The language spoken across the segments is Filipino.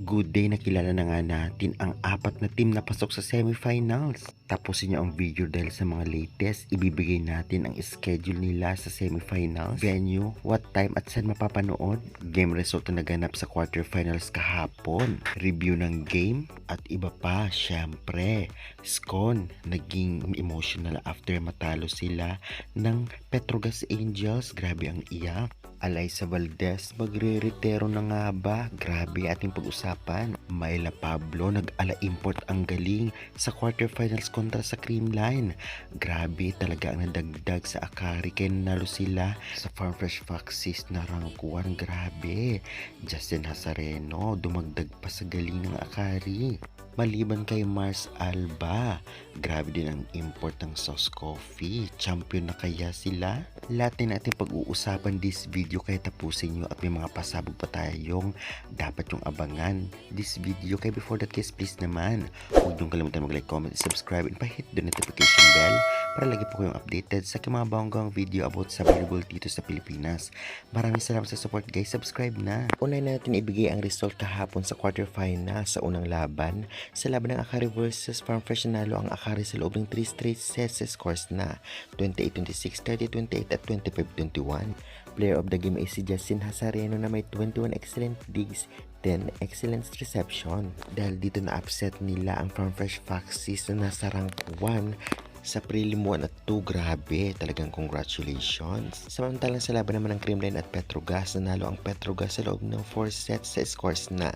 Good day, nakilala na nga natin ang apat na team na pasok sa semifinals. Tapusin niyo ang video dahil sa mga latest, ibibigay natin ang schedule nila sa semifinals, venue, what time at saan mapapanood, game result na naganap sa quarterfinals kahapon, review ng game at iba pa. Syempre, Scon naging emotional after matalo sila ng Petrogas Angels. Grabe ang iyak. Alyssa Valdez, magre-retero na nga ba? Grabe ating pag-usapan. Myla Pablo, nag-ala import ang galing sa quarterfinals kontra sa Creamline. Grabe talaga ang nadagdag sa Akari kaya nanalo sila sa Farm Fresh Foxes na rank 1. Grabe. Justin Hazareno, dumagdag pa sa galing ng Akari. Maliban kay Mars Alba, grabe din ang import ng Sauce Coffee. Champion na kaya sila? Lahat din natin pag-uusapan this video kaya tapusin nyo at may mga pasabog pa tayong dapat yung abangan this video. Kaya before that guys, please naman huwag niyong kalimutan mag-like, comment, subscribe and pa-hit the notification bell para lagi po kayong updated sa mga bonggang video about sa volleyball dito sa Pilipinas. Maraming salamat sa support guys, subscribe na. Unahin natin ibigay ang result kahapon sa quarterfinal sa unang laban. Sa laban ng Akari versus Farm Fresh, nanalo ang Akari sa loob ng 3 straight sets sa scores na 28-26, 30-28 at 25-21. Player of the game ay si Justin Hazareno na may 21 excellent digs, 10 excellent reception. Dahil dito na upset nila ang Farm Fresh Foxes na nasa rank 1 sa prelim 1 at 2. Grabe, talagang congratulations. Samantalang sa laban naman ng Creamline at Petrogas, nanalo ang Petrogas sa loob ng 4 sets sa scores na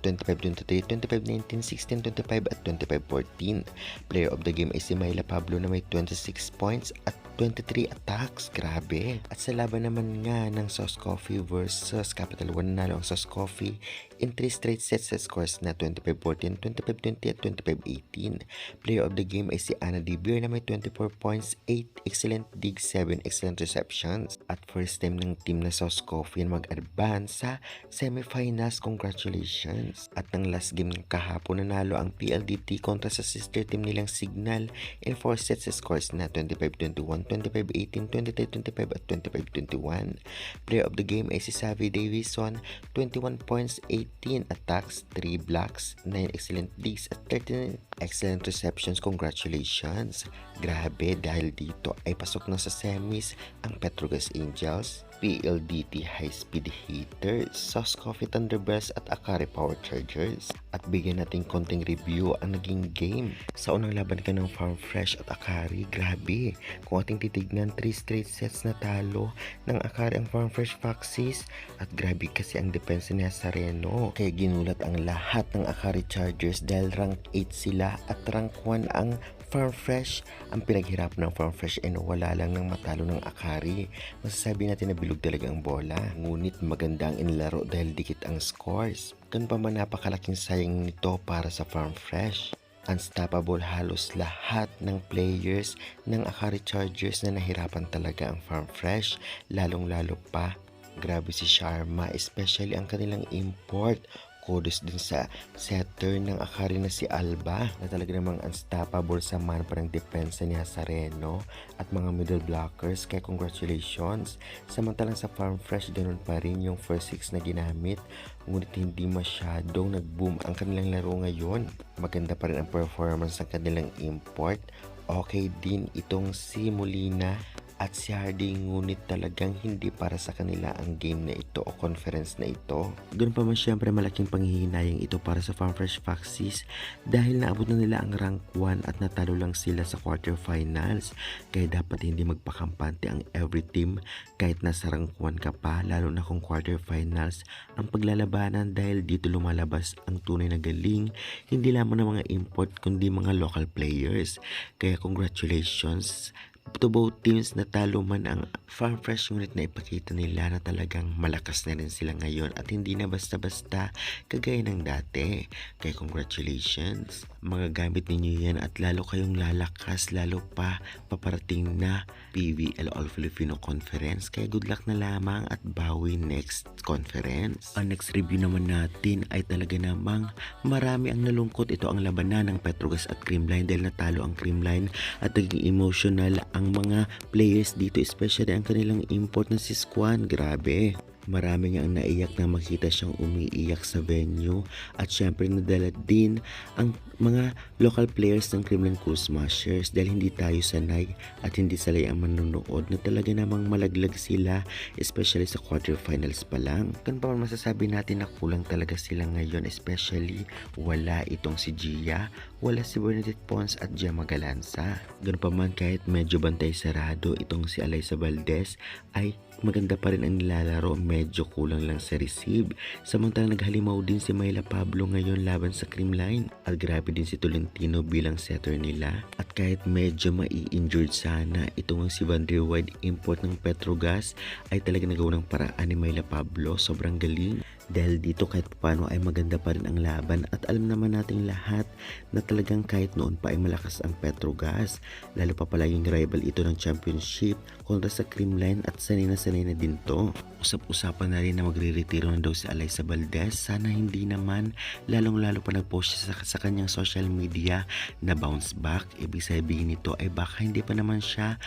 25-23, 25-19, 16-25 at 25-14. Player of the game ay si Myla Pablo na may 26 points at 23 attacks. Grabe. At sa laban naman nga ng Sauce Coffee versus Capital One, nanalo ang Sauce Coffee in 3 straight sets sa scores na 25-14, 25-20 at 25-18. Player of the game ay si Anna Di Beer na may 24 points, 8 excellent digs, 7 excellent receptions. At first time ng team na Sauce Coffee na mag-advance sa semifinals. Congratulations. At ng last game ng kahapon, nanalo ang PLDT kontra sa sister team nilang Signal in 4 sets sa scores na 25-21, 25-18, 23-25 at 25-21. Player of the game ay si Savvy Davison, 21 points, 18 attacks, 3 blocks, 9 excellent digs at 13 excellent receptions. Congratulations. Grabe, dahil dito ay pasok na sa semis ang Petrogas Angels, PLDT High Speed Hitters, Sauce Coffee Thunderbirds at Akari Power Chargers. At bigyan natin konting review ang naging game sa unang laban ka ng Farm Fresh at Akari. Grabe, kung ating titignan, 3 straight sets na talo ng Akari ang Farm Fresh Foxes. At grabe kasi ang depensa ni Hazareno, kaya ginulat ang lahat ng Akari Chargers dahil rank 8 sila at rank 1 ang Farm Fresh. Ang pinaghirapan ng Farm Fresh ay wala lang ng matalo ng Akari. Masasabi natin na bilog talaga ang bola, ngunit maganda ang inlaro dahil dikit ang scores. Ganun pa man, napakalaking sayang nito para sa Farm Fresh. Unstoppable halos lahat ng players ng Akari Chargers na nahirapan talaga ang Farm Fresh, lalong-lalo pa grabe si Sharma, especially ang kanilang import. Kudos din sa setter ng Akari na si Alba na talaga namang unstoppable sa man parang depensa ni Hazareno at mga middle blockers, kaya congratulations. Samantalang sa Farm Fresh, ganun pa rin yung first 6 na ginamit, ngunit hindi masyadong nag-boom ang kanilang laro ngayon. Maganda pa rin ang performance ng kanilang import. Okay din itong si Molina at si Harding, ngunit talagang hindi para sa kanila ang game na ito o conference na ito. Ganoon pa man, syempre malaking panghihinayang ito para sa Farm Fresh Foxes dahil naabot na nila ang rank 1 at natalo lang sila sa quarterfinals. Kaya dapat hindi magpakampante ang every team kahit nasa rank 1 ka pa, lalo na kung quarterfinals ang paglalabanan, dahil dito lumalabas ang tunay na galing, hindi lamang ng mga import kundi mga local players. Kaya congratulations to both teams. Natalo man ang Farm Fresh, ngunit na ipakita nila na talagang malakas na rin sila ngayon at hindi na basta-basta kagaya ng dati. Kaya congratulations. Magagamit ninyo yan at lalo kayong lalakas, lalo pa paparating na PVL All Filipino Conference. Kaya good luck na lamang at bawi next conference. Ang next review naman natin ay talaga namang marami ang nalungkot. Ito ang labanan ng Petrogas at Creamline dahil natalo ang Creamline at naging emotional ang mga players dito, especially ang kanilang import na si Squan. Grabe. Marami nga ang naiyak na makita siyang umiiyak sa venue at syempre nadala din ang mga local players ng Kremlin Cool Smashers dahil hindi tayo sanay at hindi sanay ang manonood na talaga namang malaglag sila, especially sa quarterfinals pa lang. Kan pa man masasabi natin na kulang talaga sila ngayon, especially wala itong si Gia, wala si Bernadette Pons at Gemma Galanza. Ganun pa man kahit medyo bantay sarado itong si Alyssa Valdez ay maganda pa rin ang nilalaro, medyo kulang lang sa receive. Samantalang naghalimaw din si Myla Pablo ngayon laban sa Creamline. At grabe din si Tolentino bilang setter nila. At kahit medyo mai-injured sana, itong si Van der Wide import ng Petrogas ay talaga nagawa ng paraan ni Myla Pablo. Sobrang galing. Dahil dito kahit paano ay maganda pa rin ang laban at alam naman nating lahat na talagang kahit noon pa ay malakas ang Petrogas. Lalo pa pala yung rival ito ng championship kontra sa Creamline at sanay na din to. Usap-usapan na rin na magre-retiro na daw si Alyssa Valdez. Sana hindi naman, lalong-lalo pa nag-post siya sa kanyang social media na bounce back. Ibig sabihin nito ay baka hindi pa naman siya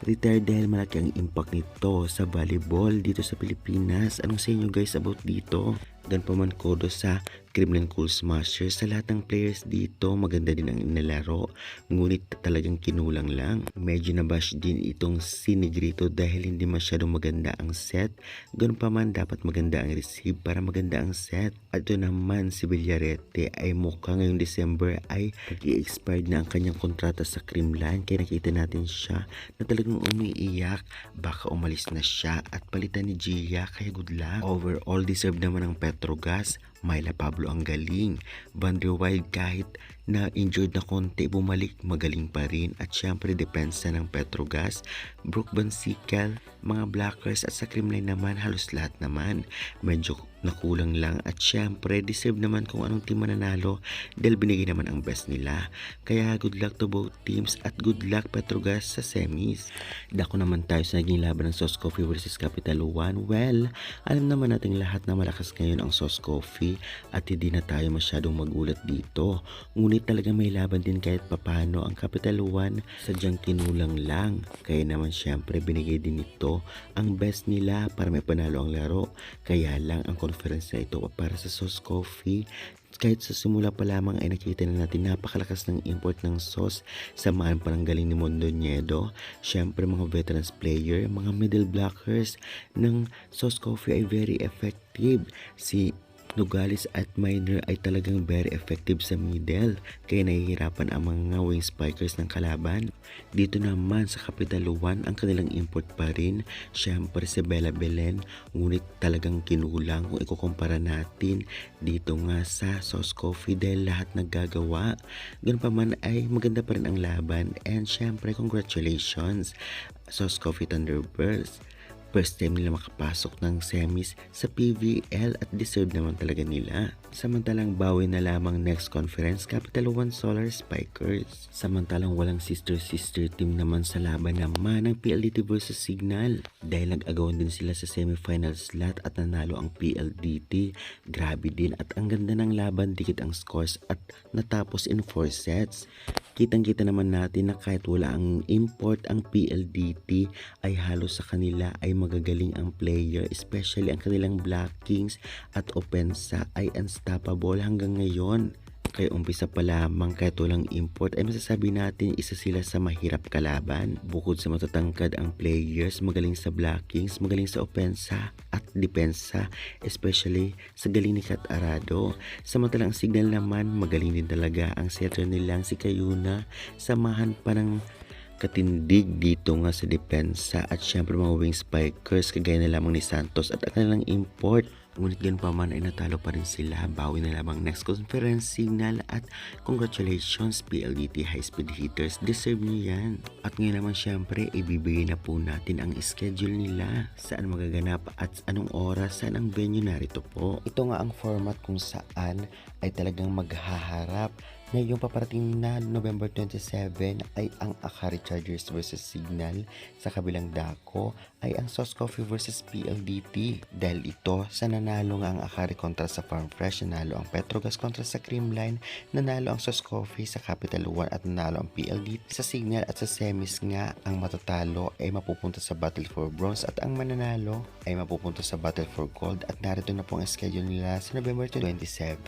retire dahil malaki ang impact nito sa volleyball dito sa Pilipinas. Anong sa inyo guys about dito? Gan pa man kodo sa Kremlin Cool Smashers. Sa lahat ng players dito, maganda din ang inilaro. Ngunit talagang kinulang lang. Medyo nabash din itong si Negrito dahil hindi masyadong maganda ang set. Ganun pa man, dapat maganda ang receive para maganda ang set. At ito naman si Villarete ay mukha ngayong December ay mag-i-expired na ang kanyang kontrata sa Creamline. Kaya nakita natin siya na talagang umiiyak. Baka umalis na siya at palitan ni Gia, kaya good luck. Overall, deserve naman ang Petrogas. Myla Pablo ang galing. Van der Wide kahit na injured na konti, bumalik, magaling pa rin. At syempre depensa ng Petrogas, Brooke Van Sickle, mga Blackers at sa Creamline naman halos lahat naman. Medyo nakulang lang at syempre deserve naman kung anong team mananalo dahil binigay naman ang best nila. Kaya good luck to both teams at good luck Petrogas sa semis. Dako naman tayo sa naging laban ng Sauce Coffee versus Capital One. Well, alam naman natin lahat na malakas ngayon ang Sauce Coffee at hindi na tayo masyadong magulat dito. Ngunit talaga may laban din kahit papano ang Capital One, sadyang kinulang lang. Kaya naman syempre binigay din ito ang best nila para may panalo ang laro. Kaya lang ang conference na ito para sa Sauce Coffee, kahit sa simula pa lamang ay nakita na natin napakalakas ng import ng sauce. Samahan pa ng galing ni Mondo Niedo. Syempre mga veterans player, mga middle blockers ng Sauce Coffee ay very effective. Si Nogales at Minor ay talagang very effective sa middle, kaya nahihirapan ang mga wing spikers ng kalaban. Dito naman sa Capital One, ang kanilang import pa rin, syempre si Bella Belen, ngunit talagang kinulang kung ikukumpara natin dito nga sa Sauce Coffee dahil lahat naggagawa. Ganun pa man ay maganda pa rin ang laban and syempre congratulations Sauce Coffee Thunderbirds. First time nila makapasok ng semis sa PVL at deserve naman talaga nila. Samantalang bawi na lamang next conference, Capital One Solar Spikers. Samantalang walang sister team naman sa laban naman ng PLDT versus Signal. Dahil nag-agawan din sila sa semifinal slot at nanalo ang PLDT. Grabe din at ang ganda ng laban, dikit ang scores at natapos in 4 sets. Kitang-kita naman natin na kahit wala ang import ang PLDT ay halos sa kanila ay magagaling ang player, especially ang kanilang blockings at opensa ay unstoppable hanggang ngayon. Kaya umpisa pa lamang kahit walang import ay masasabi natin isa sila sa mahirap kalaban. Bukod sa matatangkad ang players, magaling sa blockings, magaling sa opensa at depensa, especially sa galing ni Kat Arado. Samantalang Signal naman, magaling din talaga ang setter nilang si Kayuna. Samahan pa ng katindig dito nga sa depensa at syempre mga wing spikers kagaya na lamang ni Santos at ang kanilang import. Ngunit ganun pa man ay natalo pa rin sila. Bawi na lamang next conference Signal at congratulations PLDT High Speed Hitters, deserve nyo yan. At ngayon naman syempre ibibigay na po natin ang schedule nila, saan magaganap at anong oras, saan ang venue, narito po. Ito nga ang format kung saan ay talagang maghaharap Ngayong paparating na November 27 ay ang Akari Chargers versus Signal. Sa kabilang dako ay ang Sauce Coffee versus PLDT. Dahil ito sa nanalo nga ang Akari kontra sa Farm Fresh, nanalo ang Petrogas kontra sa Creamline, nanalo ang Sauce Coffee sa Capital One at nanalo ang PLDT sa Signal. At sa semis nga ang matatalo ay mapupunta sa Battle for Bronze at ang mananalo ay mapupunta sa Battle for Gold. At narito na po ang schedule nila sa November 27.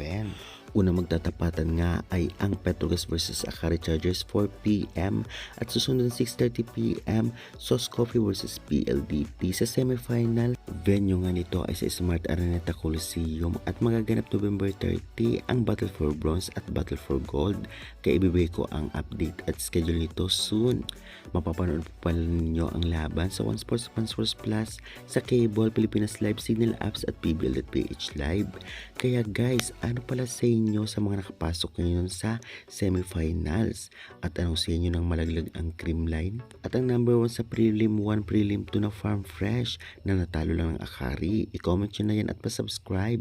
Una magtatapatan nga ay ang Petrogas versus Akari Chargers 4 p.m. at susunod 6:30 p.m. Sauce Coffee versus PLDT. Sa semifinal, venue nga nito ay sa Smart Araneta Coliseum at magaganap November 30 ang Battle for Bronze at Battle for Gold. Kaya ibibigay ko ang update at schedule nito soon. Mapapanood po pala ninyo ang laban sa One Sports Plus sa Cable, Pilipinas Live, Signal Apps at PBL.ph Live. Kaya guys, ano pala sa inyo sa mga nakapasok ngayon sa semifinals? At anong sa inyo ng malaglag ang Creamline? At ang number 1 sa Prelim 1, Prelim 2 na Farm Fresh na natalo lang ng Akari? I-comment nyo na yan at pa-subscribe.